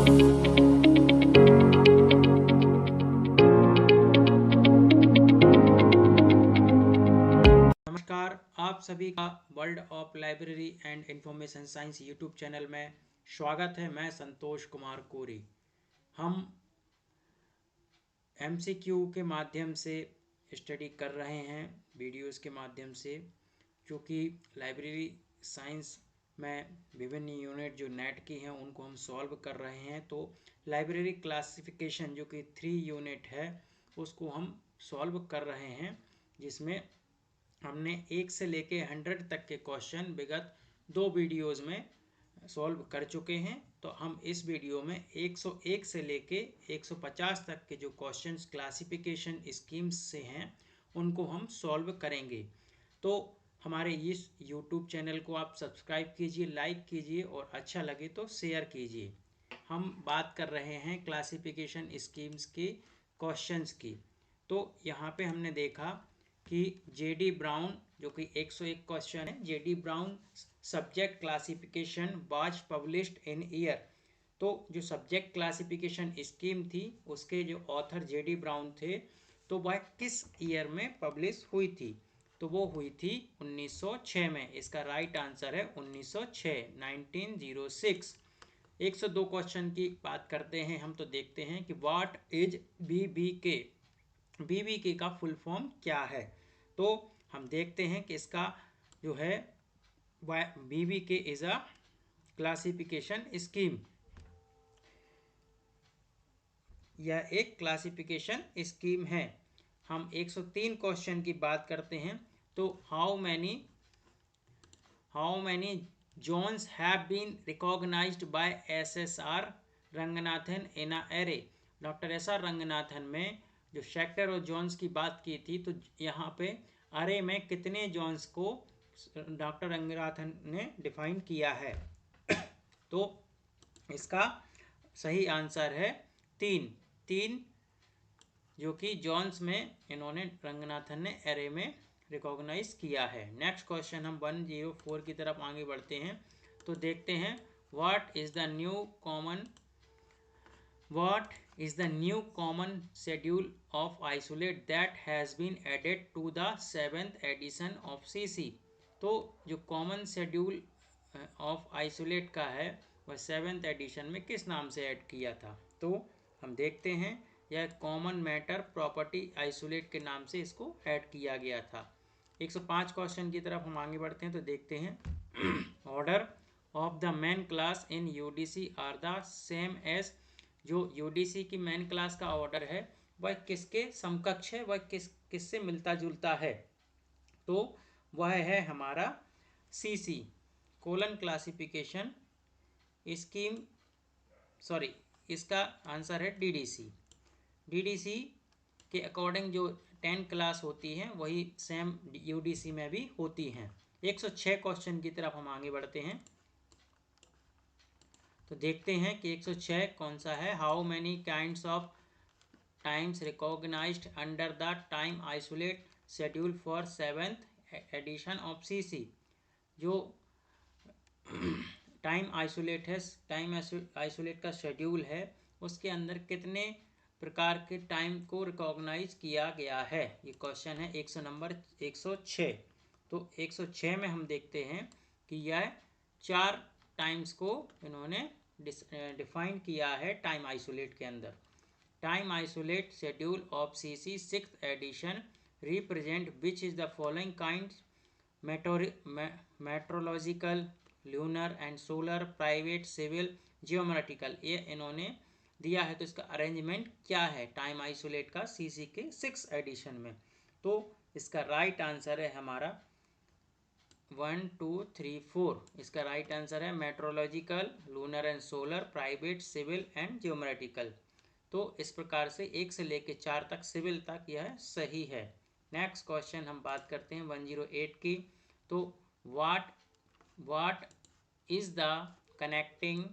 नमस्कार, आप सभी का world of library and information science YouTube channel में स्वागत है। मैं संतोष कुमार कोरी। हम एमसीक्यू के माध्यम से स्टडी कर रहे हैं, वीडियोस के माध्यम से, क्योंकि लाइब्रेरी साइंस में विभिन्न यूनिट जो नेट की हैं उनको हम सॉल्व कर रहे हैं। तो लाइब्रेरी क्लासिफिकेशन जो कि 3 यूनिट है उसको हम सॉल्व कर रहे हैं, जिसमें हमने 1 से लेके 100 तक के क्वेश्चन विगत 2 वीडियोज़ में सॉल्व कर चुके हैं। तो हम इस वीडियो में 101 से लेके 150 तक के जो क्वेश्चंस क्लासिफिकेशन स्कीम्स से हैं उनको हम सॉल्व करेंगे। तो हमारे इस यूट्यूब चैनल को आप सब्सक्राइब कीजिए, लाइक कीजिए और अच्छा लगे तो शेयर कीजिए। हम बात कर रहे हैं क्लासिफिकेशन स्कीम्स के क्वेश्चंस की। तो यहाँ पे हमने देखा कि जेडी ब्राउन जो कि 101 क्वेश्चन है, JD brown subject classification was published in year. तो जो सब्जेक्ट क्लासिफिकेशन स्कीम थी उसके जो ऑथर जेडी ब्राउन थे, तो वह किस ईयर में पब्लिश हुई थी? तो वो हुई थी 1906 में। इसका राइट आंसर है 1906, 1906। 102 क्वेश्चन की बात करते हैं हम, तो देखते हैं कि व्हाट इज बीबीके। बीबीके का फुल फॉर्म क्या है? तो हम देखते हैं कि इसका जो है BBK is a classification scheme. यह एक क्लासिफिकेशन स्कीम है। हम 103 क्वेश्चन की बात करते हैं। तो how many zones have been recognised by SSR Ranganathan in a array. Doctor S R Ranganathan में जो सेक्टर और जोन्स की बात की थी, तो यहाँ पे अरे में कितने जोन्स को डॉक्टर रंगनाथन ने डिफाइन किया है? तो इसका सही आंसर है 3 जो कि जोन्स में इन्होंने रंगनाथन ने एरे में रिकॉग्नाइज किया है। नेक्स्ट क्वेश्चन हम 104 की तरफ आगे बढ़ते हैं। तो देखते हैं what is the new common schedule of isolate that has been added to the 7th edition of CC. तो जो कॉमन शेड्यूल ऑफ आइसोलेट का है वह 7th एडिशन में किस नाम से ऐड किया था? तो हम देखते हैं यह कॉमन मैटर प्रॉपर्टी आइसोलेट के नाम से इसको ऐड किया गया था। 105 क्वेश्चन की तरफ हम आगे बढ़ते हैं। तो देखते हैं order of the main class in UDC are the same as. जो यूडीसी की मेन क्लास का ऑर्डर है वह किसके समकक्ष है, वह किससे मिलता जुलता है? तो वह है हमारा CC colon classification scheme, sorry इसका आंसर है डीडीसी। डीडीसी के अकॉर्डिंग जो 10 क्लास होती हैं वही सेम यूडीसी में भी होती हैं। 106 क्वेश्चन की तरफ हम आगे बढ़ते हैं। तो देखते हैं कि 106 कौन सा है। How many kinds of times recognized under the time isolate schedule for 7th edition of CC. जो टाइम आइसोलेट है, टाइम आइसोलेट का शेड्यूल है, उसके अंदर कितने प्रकार के टाइम को रिकॉग्नाइज किया गया है? ये क्वेश्चन है 106। तो 106 में हम देखते हैं कि यह 4 टाइम्स को इन्होंने डिफाइन किया है टाइम आइसोलेट के अंदर। Time isolate schedule of CC 6th edition represent which is the following kinds metrological, lunar and solar, private, civil, geometrical. ये इन्होंने दिया है। तो इसका अरेंजमेंट क्या है टाइम आइसोलेट का सीसी के 6th एडिशन में? तो इसका राइट आंसर है हमारा 1 2 3 4। इसका राइट आंसर है metrological, lunar and solar, private, civil and geometrical. तो इस प्रकार से 1 से लेकर 4 तक, सिविल तक यह सही है। नेक्स्ट क्वेश्चन हम बात करते हैं 108 की। तो what is the connecting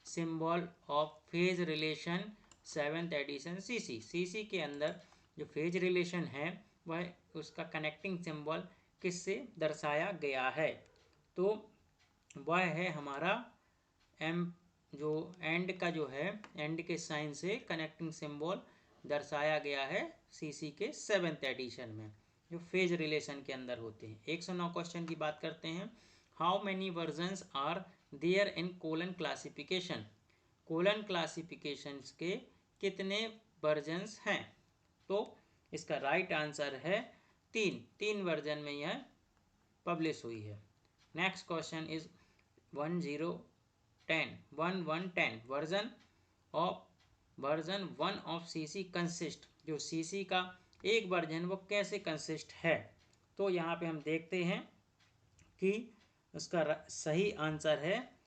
symbol of phase relation 7th edition CC. CC के अंदर जो फेज रिलेशन है वह उसका कनेक्टिंग सिंबल किससे दर्शाया गया है? तो वह है हमारा जो एंड का जो है, एंड के साइन से कनेक्टिंग सिंबल दर्शाया गया है सीसी के 7th एडिशन में, जो फेज रिलेशन के अंदर होते हैं। 109 क्वेश्चन की बात करते हैं। How many versions are there in colon classification? Colon classification के कितने वर्जन्स हैं? तो इसका राइट आंसर है 3 वर्जन में यह पब्लिश हुई है। Next question is 1110 version 1 of CC consist. जो सीसी का एक वर्जन वो कैसे कंसिस्ट है? तो यहाँ पे हम देखते हैं कि उसका सही आंसर है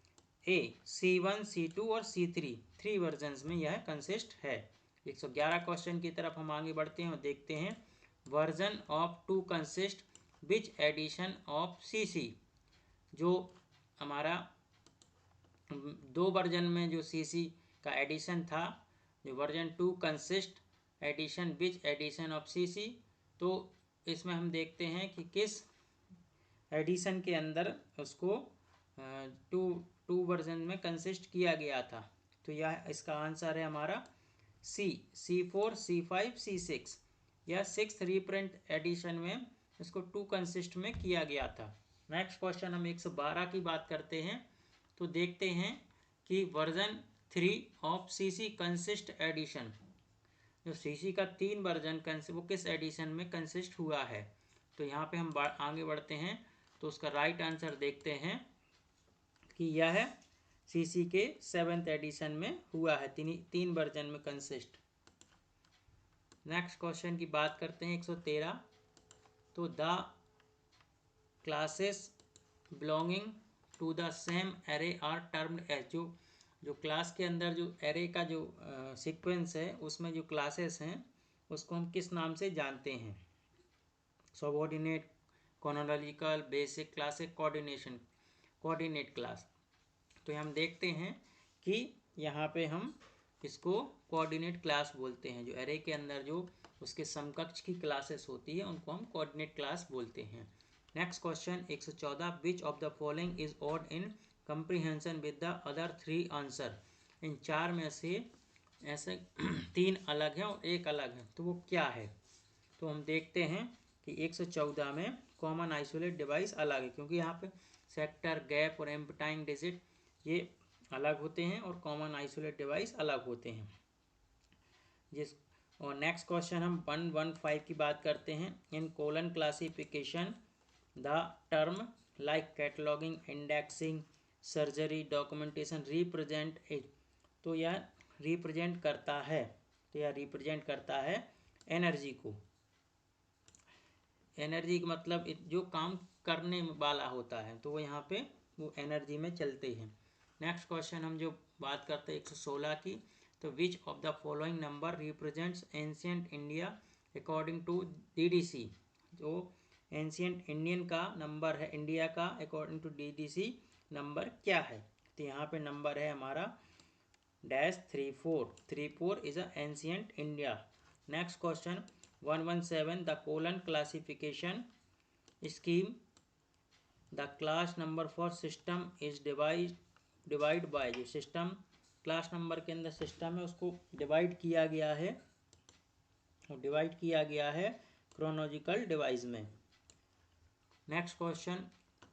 ए, C1, C2 और C3, 3 वर्जन्स में यह कंसिस्ट है। 111 क्वेश्चन की तरफ हम आगे बढ़ते हैं और देखते हैं version of 2 consist which edition of CC. जो हमारा 2 वर्जन में जो सीसी का एडिशन था, जो version 2 consist edition which edition of CC, तो इसमें हम देखते हैं कि किस एडिशन के अंदर उसको टू वर्जन में कंसिस्ट किया गया था। तो यह इसका आंसर है हमारा C4, C5, C6 या 6th रीप्रिंट एडिशन में इसको 2 कंसिस्ट में किया गया था। नेक्स्ट क्वेश्चन हम 112 की बात करते हैं। तो देखते हैं कि version 3 of CC consist edition, जो सीसी का 3 वर्जन वो किस एडिशन में कंसिस्ट हुआ है? तो यहाँ पे हम आगे बढ़ते हैं। तो उसका राइट आंसर देखते हैं कि यह सीसी के 7th एडिशन में हुआ है, 3 वर्जन में कंसिस्ट। नेक्स्ट क्वेश्चन की बात करते हैं 113। तो the classes belonging to the same array are termed as. जो क्लास के अंदर जो एरे का जो सीक्वेंस है उसमें जो क्लासेस हैं उसको हम किस नाम से जानते हैं? Subordinate, chronological, basic class, coordinate class. तो हम देखते हैं कि यहाँ पे हम इसको कोऑर्डिनेट क्लास बोलते हैं। जो एरे के अंदर जो उसके समकक्ष की क्लासेस होती है उनको हम कोऑर्डिनेट क्लास बोलते हैं। Next question 114। Which of the following is odd in comprehension with the other 3 answer. इन 4 में से ऐसे 3 अलग हैं और 1 अलग है, तो वो क्या है? तो हम देखते हैं कि 114 में कॉमन आइसोलेट डिवाइस अलग है, क्योंकि यहाँ पे सेक्टर, गैप और एम्पटाइम डिजिट ये अलग होते हैं और कॉमन आइसोलेट डिवाइस अलग होते हैं। और नेक्स्ट क्वेश्चन हम 115 की बात करते हैं। In colon classification the term like cataloguing, indexing, surgery, documentation represent it. तो यह रिप्रेजेंट करता है, तो यह रिप्रेजेंट करता है एनर्जी को। एनर्जी का मतलब जो काम करने वाला होता है, तो वो यहाँ पे वो एनर्जी में चलते हैं। नेक्स्ट क्वेश्चन हम जो बात करते हैं 116 की। तो which of the following number represents ancient India according to DDC। जो एंशियंट इंडियन का नंबर है इंडिया का अकॉर्डिंग टू DDC नंबर क्या है? तो यहाँ पे नंबर है हमारा -34 is a ancient India. Next question 117। The colon classification scheme the class number for system is divide by. जो सिस्टम क्लास नंबर के अंदर सिस्टम है उसको डिवाइड किया गया है, डिवाइड किया गया है क्रोनोलॉजिकल डिवाइस में। Next question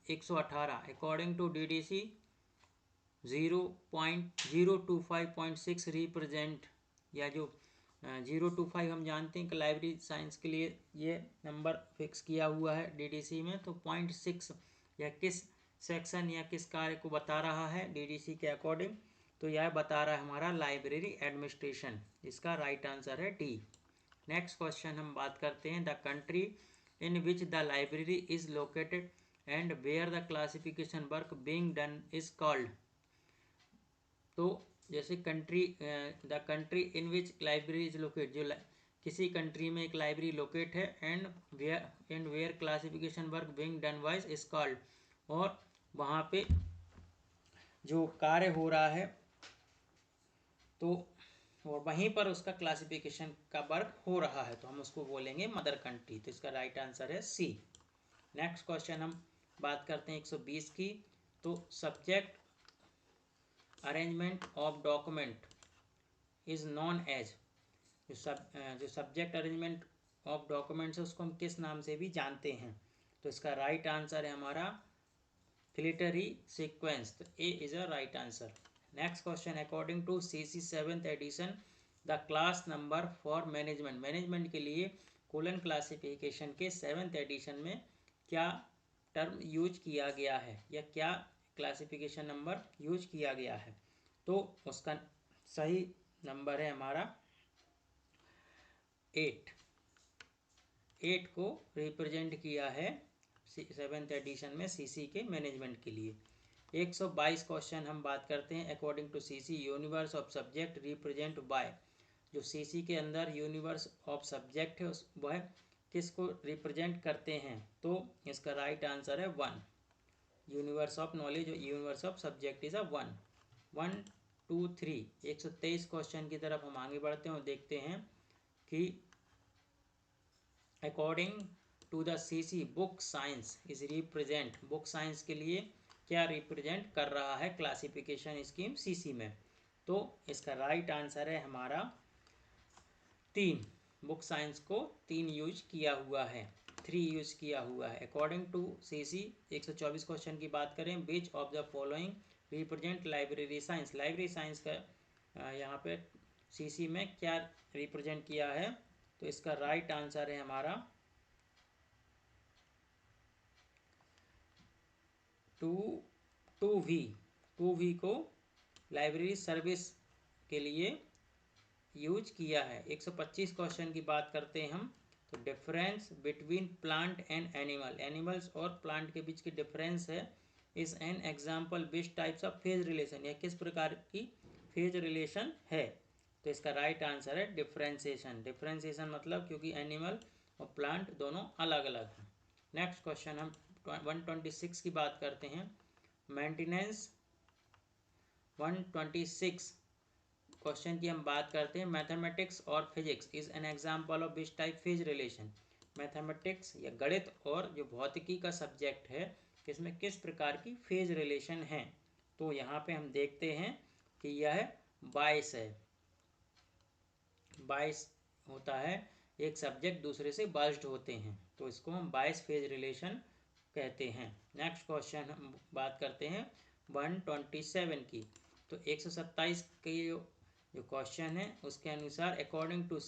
118। According to DDC 0.025.6 represent, या जो 025 हम जानते हैं कि लाइब्रेरी साइंस के लिए ये नंबर फिक्स किया हुआ है DDC में, तो 0.6 या किस सेक्शन या किस कार्य को बता रहा है DDC के अकॉर्डिंग? तो यह बता रहा है हमारा लाइब्रेरी एडमिनिस्ट्रेशन। इसका राइट आंसर है D। नेक्स्ट क्वेश्चन हम बात करते हैं the country in which the library is located and where the classification work being done is called. तो जैसे country, the country in which library is locate, जो किसी कंट्री में एक लाइब्रेरी लोकेट है and where classification work being done wise is called, और वहाँ पे जो कार्य हो रहा है तो और वहीं पर उसका क्लासिफिकेशन का वर्क हो रहा है, तो हम उसको बोलेंगे मदर कंट्री। तो इसका राइट आंसर है C। नेक्स्ट क्वेश्चन हम बात करते हैं 120 की। तो subject arrangement of document is known as, जो सब्जेक्ट अरेंजमेंट ऑफ डॉक्यूमेंट्स है उसको हम किस नाम से भी जानते हैं? तो इसका राइट आंसर है हमारा फिलिटरी सीक्वेंस। तो A is a right answer. Next question, according to CC 7th edition the class number for management, management के लिए कोलन क्लासिफिकेशन के 7th एडिशन में क्या टर्म यूज किया गया है या क्या क्लासिफिकेशन नंबर यूज किया गया है? तो उसका सही नंबर है हमारा 8। 8 को रिप्रेजेंट किया है 7th एडिशन में सीसी के मैनेजमेंट के लिए। 122 क्वेश्चन हम बात करते हैं, according to CC universe of subject represent by, जो सीसी के अंदर यूनिवर्स ऑफ सब्जेक्ट है वह किसको रिप्रेजेंट करते हैं? तो इसका राइट आंसर है 1। Universe of knowledge, universe of subject is a 1। 1 2 3 123 question की तरफ हम आगे बढ़ते हैं और देखते हैं कि according to the CC book science is represent, book science के लिए क्या रिप्रेजेंट कर रहा है क्लासिफिकेशन स्कीम सीसी में? तो इसका राइट आंसर है हमारा 3। बुक साइंस को 3 यूज किया हुआ है, 3 यूज किया हुआ है अकॉर्डिंग टू सीसी। 124 क्वेश्चन की बात करें, विच of the following represent library science, library science का यहाँ पे सीसी में क्या रिप्रेजेंट किया है? तो इसका राइट आंसर है हमारा 2V। 2V को लाइब्रेरी सर्विस के लिए यूज किया है। 125 क्वेश्चन की बात करते हैं हम, तो difference between plant and animal, animals और प्लांट के बीच की डिफरेंस है is an example which types of phase relation, या किस प्रकार की फेज रिलेशन है? तो इसका राइट आंसर है डिफरेंशिएशन। डिफरेंशिएशन मतलब क्योंकि एनिमल और प्लांट दोनों अलग अलग हैं। नेक्स्ट क्वेश्चन हम 126 की बात करते हैं, मेंटेनेंस 126 क्वेश्चन की हम बात करते हैं, मैथमेटिक्स और physics is an example of which type phase relation, mathematics या गणित और जो भौतिकी का सब्जेक्ट है इसमें किस प्रकार की फेज रिलेशन है? तो यहाँ पे हम देखते हैं कि यह 22 है, 22 होता है, एक सब्जेक्ट दूसरे से बर्स्ट होते हैं, तो इसको हम 22 फेज रिलेशन कहते हैं। नेक्स्ट क्वेश्चन हम बात करते हैं 127 की, तो 127 की जो क्वेश्चन है उसके अनुसार according to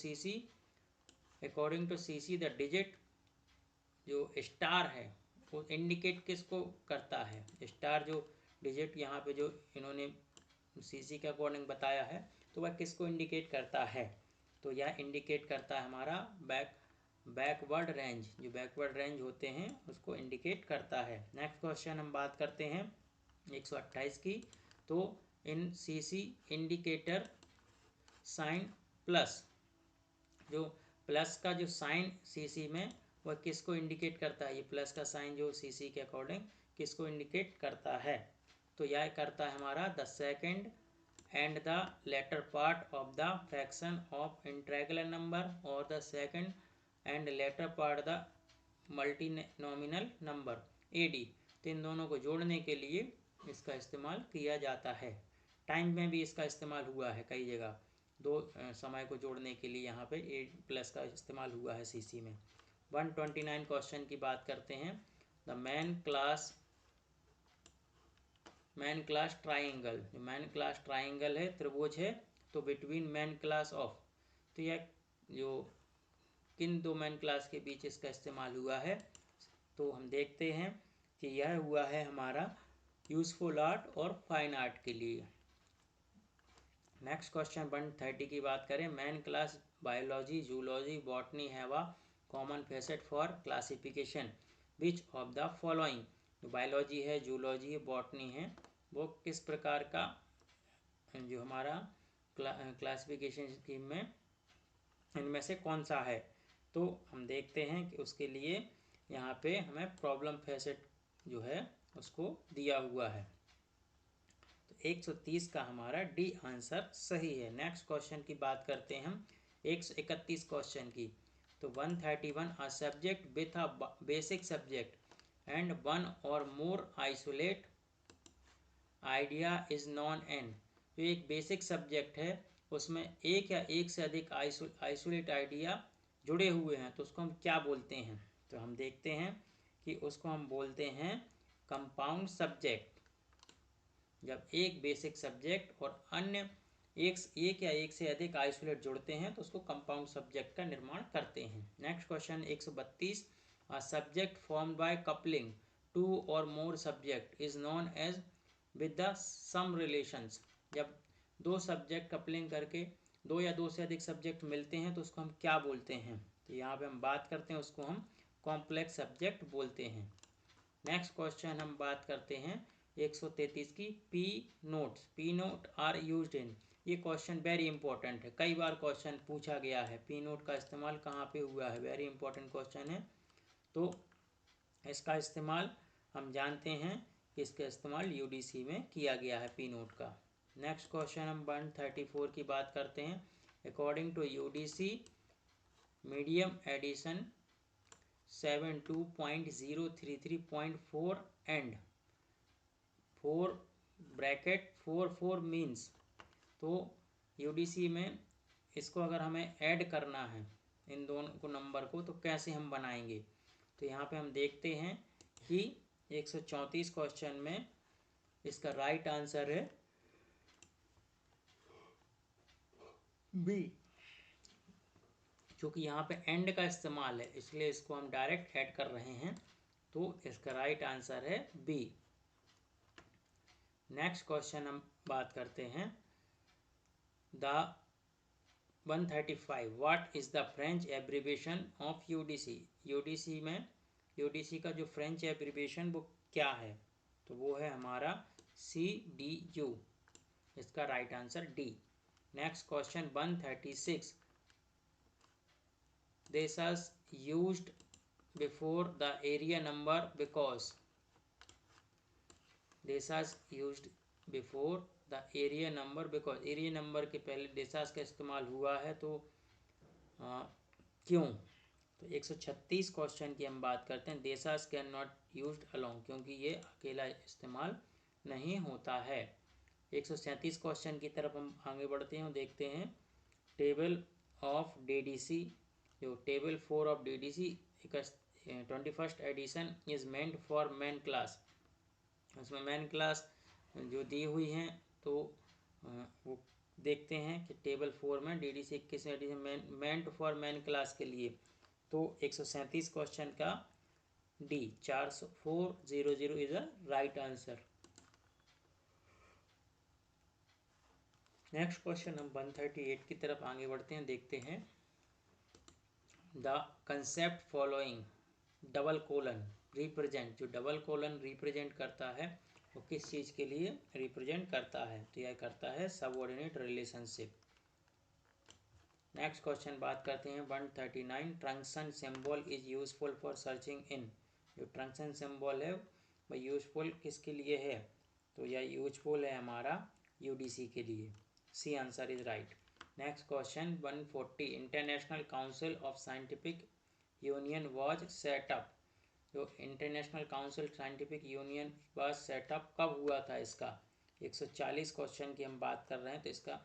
CC the digit जो स्टार है वो इंडिकेट किसको करता है? स्टार जो डिजिट यहाँ पे जो इन्होंने सीसी के अकॉर्डिंग बताया है तो वह किसको इंडिकेट करता है? तो यह इंडिकेट करता है हमारा बैकवर्ड रेंज, जो बैकवर्ड रेंज होते हैं उसको इंडिकेट करता है। नेक्स्ट क्वेश्चन हम बात करते हैं 128 की, तो in CC indicator sign plus, जो प्लस का जो साइन सीसी में वह किसको इंडिकेट करता है? ये प्लस का साइन जो सीसी के अकॉर्डिंग किसको इंडिकेट करता है? तो यह करता है हमारा the second and the latter part of the fraction of integral number और the second and latter part the multinominal number एडी। तो इन दोनों को जोड़ने के लिए इसका इस्तेमाल किया जाता है। टाइम में भी इसका इस्तेमाल हुआ है कई जगह, दो समय को जोड़ने के लिए यहाँ पे 8+ का इस्तेमाल हुआ है सीसी में। 129 क्वेश्चन की बात करते हैं, द मैन क्लास ट्राइंगल, जो मैन क्लास ट्राइंगल है, त्रिभुज है, तो बिटवीन मैन क्लास ऑफ, तो यह जो किन दो मैन क्लास के बीच इसका इस्तेमाल हुआ है? तो हम देखते हैं कि यह हुआ है हमारा यूजफुल आर्ट और फाइन आर्ट के लिए। नेक्स्ट क्वेश्चन 130 की बात करें, man class biology zoology botany have a common facet for classification which of the following, जो बायोलॉजी है जूलॉजी है बॉटनी है वो किस प्रकार का जो हमारा क्लासिफिकेशन स्कीम में इनमें से कौन सा है? तो हम देखते हैं कि उसके लिए यहाँ पे हमें प्रॉब्लम फेसेट जो है उसको दिया हुआ है, तो 130 का हमारा डी आंसर सही है। नेक्स्ट क्वेश्चन की बात करते हैं हम 131 क्वेश्चन की, तो 131 a subject with a basic subject and one और more isolate idea is known एन, जो एक बेसिक सब्जेक्ट है उसमें एक या एक से अधिक आइसोलेट आइडिया जुड़े हुए हैं तो उसको हम क्या बोलते हैं? तो हम देखते हैं कि उसको हम बोलते हैं कंपाउंड सब्जेक्ट। जब एक बेसिक सब्जेक्ट और अन्य एक या एक से अधिक आइसोलेट जुड़ते हैं तो उसको कंपाउंड सब्जेक्ट का निर्माण करते हैं। Next question 132, a subject formed by coupling two और more subject is known as with the some relations. जब दो सब्जेक्ट कपलिंग करके दो या दो से अधिक सब्जेक्ट मिलते हैं तो उसको हम क्या बोलते हैं? तो यहाँ पे हम बात करते हैं उसको हम कॉम्प्लेक्स सब्जेक्ट बोलते हैं। नेक्स्ट क्वेश्चन हम बात करते हैं 133 की, P notes. P note are used in. ये क्वेश्चन वेरी इंपॉर्टेंट है, कई बार क्वेश्चन पूछा गया है। पी नोट का इस्तेमाल कहाँ पे हुआ है, वेरी इंपॉर्टेंट क्वेश्चन है। तो इसका इस्तेमाल हम जानते हैं कि इसका इस्तेमाल यूडीसी में किया गया है पी नोट का। नेक्स्ट क्वेश्चन हम 134 की बात करते हैं। According to UDC medium edition 72.033.4 and 4 bracket 44 means. तो यूडीसी में इसको अगर हमें ऐड करना है इन दोनों को नंबर को तो कैसे हम बनाएंगे? तो यहाँ पे हम देखते हैं कि 134 क्वेश्चन में इसका राइट आंसर है बी। क्योंकि यहाँ पे एंड का इस्तेमाल है इसलिए इसको हम डायरेक्ट ऐड कर रहे हैं, तो इसका राइट आंसर है बी। नेक्स्ट क्वेश्चन हम बात करते हैं the 135, what is the French abbreviation of UDC. UDC में यूडीसी का जो फ्रेंच एब्रीविएशन वो क्या है? तो वो है हमारा CDU। इसका right answer D. Next question 136, this is used before the area number because desas used before the area number because area number के पहले desas का इस्तेमाल हुआ है तो क्यों? तो 136 क्वेश्चन की हम बात करते हैं। desas can not used along, क्योंकि ये अकेला इस्तेमाल नहीं होता है। 137 क्वेश्चन की तरफ हम आगे बढ़ते हैं और देखते हैं टेबल ऑफ DDC। जो table 4 of DDC 21st edition is meant for main class. उसमें मैन क्लास जो दी हुई हैं तो वो देखते हैं कि टेबल 4 में DDC 21 edition meant for main class के लिए। तो 137 क्वेश्चन का D 4400 is a right answer. Next question हम 138 की तरफ आगे बढ़ते हैं, देखते हैं the concept following double colon represent. जो डबल कोलन रिप्रेजेंट करता है वो किस चीज़ के लिए रिप्रेजेंट करता है? तो यह करता है सबऑर्डिनेट रिलेशनशिप। नेक्स्ट क्वेश्चन बात करते हैं 139, truncation symbol is useful for searching in. जो ट्रंक्शन सिंबल है वह यूजफुल किसके लिए है? तो यह यूजफुल है हमारा यूडीसी के लिए। C answer is right. Next question 140, international council of scientific union was set up. जो international council scientific union was set up कब हुआ था? इसका 140 क्वेश्चन की हम बात कर रहे हैं तो इसका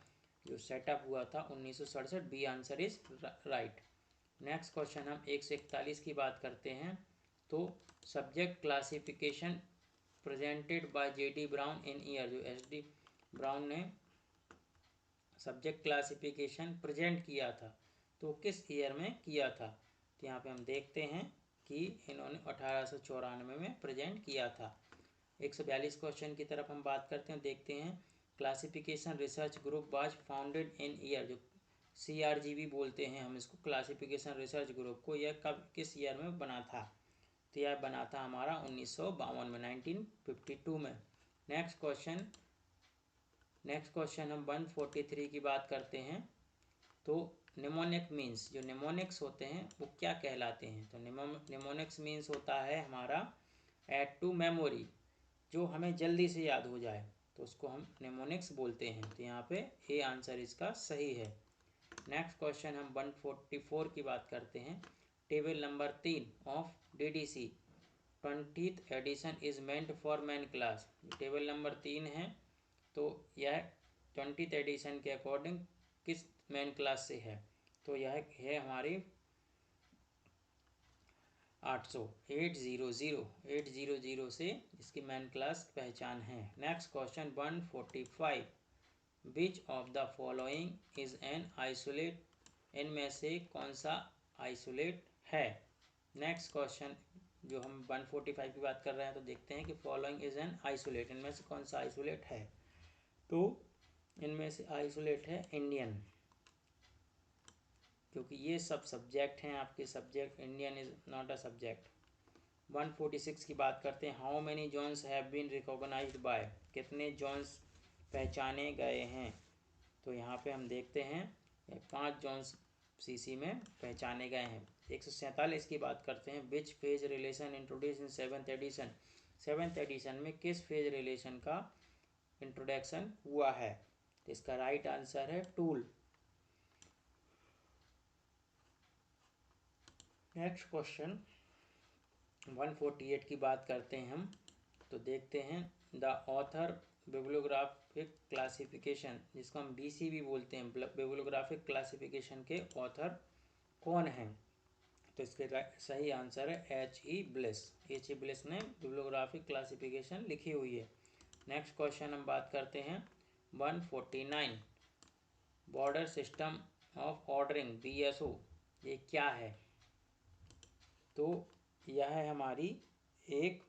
जो सेटअप हुआ था 1967। B answer is right. Next question हम 141 की बात करते हैं तो subject classification presented by JD Brown in year. जो SD ब्राउन ने सब्जेक्ट क्लासिफिकेशन प्रेजेंट किया था तो किस ईयर में किया था? तो यहाँ पे हम देखते हैं कि इन्होंने 1894 में प्रेजेंट किया था। 142 क्वेश्चन की तरफ हम बात करते हैं, देखते हैं classification research group was founded in year. जो CRGB बोलते हैं हम इसको, क्लासिफिकेशन रिसर्च ग्रुप को, यह कब किस ईयर में बना था? तो यह बना था हमारा 1952 में, 1952 में। नेक्स्ट क्वेश्चन हम 143 की बात करते हैं तो निमोनिक मीन्स। जो निमोनिक्स होते हैं वो क्या कहलाते हैं? तो निमोनिक्स मीन्स होता है हमारा ऐड टू मेमोरी, जो हमें जल्दी से याद हो जाए तो उसको हम निमोनिक्स बोलते हैं। तो यहाँ पे ए आंसर इसका सही है। नेक्स्ट क्वेश्चन हम 144 की बात करते हैं। Table number 3 of DDC 20th edition is meant for main class. Table number 3 है तो यह 20th एडिशन के अकॉर्डिंग किस मेन क्लास से है, तो यह है हमारी 800 से इसकी मेन क्लास पहचान है। Next question 145, which of the following is an isolate, इनमें से कौन सा आइसोलेट है। नेक्स्ट क्वेश्चन जो हम 145 की बात कर रहे हैं, तो देखते हैं कि फॉलोइंग इज एन आइसोलेट, इनमें से कौन सा आइसोलेट है। तो इनमें से आइसोलेट है इंडियन, क्योंकि ये सब सब्जेक्ट हैं आपके subject, Indian is not a subject. 146 की बात करते हैं, how many zones have been recognised by, कितने जोन्स पहचाने गए हैं। तो यहाँ पे हम देखते हैं 5 जोन्स सीसी में पहचाने गए हैं। 147 की बात करते हैं, which phase relation introduce in 7th edition, 7th edition में किस फेज रिलेशन का इंट्रोडक्शन हुआ है। तो इसका राइट आंसर है टूल। नेक्स्ट क्वेश्चन 148 की बात करते हैं हम, तो देखते हैं द ऑथर बिब्लियोग्राफिक क्लासिफिकेशन, जिसको हम BCB बोलते हैं, बिब्लियोग्राफिक क्लासिफिकेशन के ऑथर कौन हैं। तो इसके सही आंसर है H.E. ब्लिस। H.E. ब्लिस ने बिब्लियोग्राफिक क्लासिफिकेशन लिखी हुई है। नेक्स्ट क्वेश्चन हम बात करते हैं 149, border system of ordering BSO, ये क्या है। तो यह हमारी एक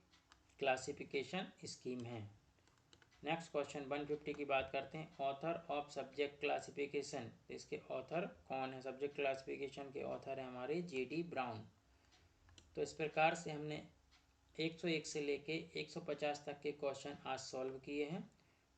क्लासिफिकेशन स्कीम है। नेक्स्ट क्वेश्चन 150 की बात करते हैं, ऑथर ऑफ सब्जेक्ट क्लासिफिकेशन, इसके ऑथर कौन है। सब्जेक्ट क्लासिफिकेशन के ऑथर है हमारे J.D. ब्राउन। तो इस प्रकार से हमने 101 से लेके 150 तक के क्वेश्चन आज सॉल्व किए हैं।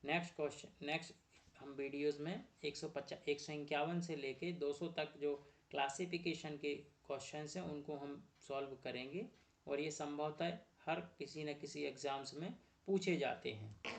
नेक्स्ट हम वीडियोस में 151 से लेके 200 तक जो क्लासिफिकेशन के क्वेश्चंस हैं उनको हम सॉल्व करेंगे, और ये संभवतः हर किसी न किसी एग्जाम्स में पूछे जाते हैं।